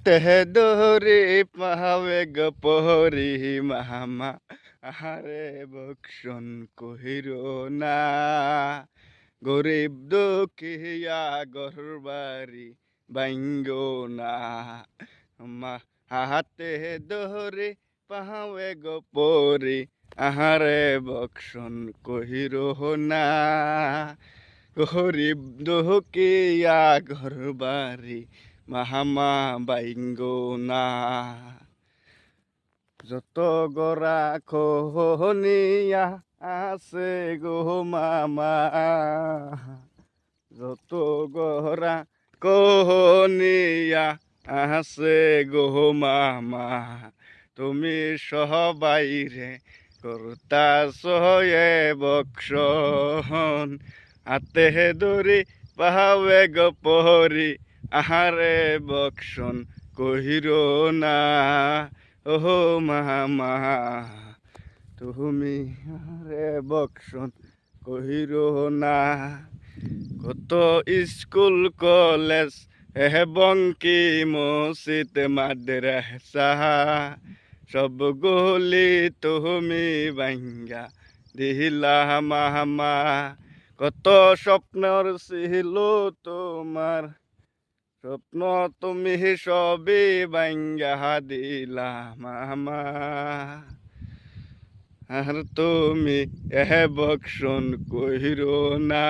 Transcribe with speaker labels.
Speaker 1: হাতে ধরে পাহাবে গপরি মামা আহারে বক্ষণ কহির না গরিব দুঃখিয়া গরবারি বাইঙ্গ না মা হাতে ধরে পাহাবে গপরি আহারে বক্ষণ কহির না গরিব দুঃখিয়া ঘরবারি মাহামা বাইঙ্গো না যত গরা খনিয়া আছে গো মামা যত গরা কহনিয়া আছে গো মামা তুমি সবাইরে করতা সয়ে বক্ষণ হাতে ধরি পাহাবে গপরি আহারে বক্ষণ কহির না ওহো মামা তুমি আহারে বক্ষণ কহির না কত স্কুল কলেজ এবং কি মসজিদ মাদ্রাসা সব গলি তুমি ভাঙ্গা দিলা মামা কত স্বপ্নর ছিল তোমার স্বপ্ন তুমি সবে ভাঙ্গা দিলা মামা আর তুমি বক্ষণ কহির না।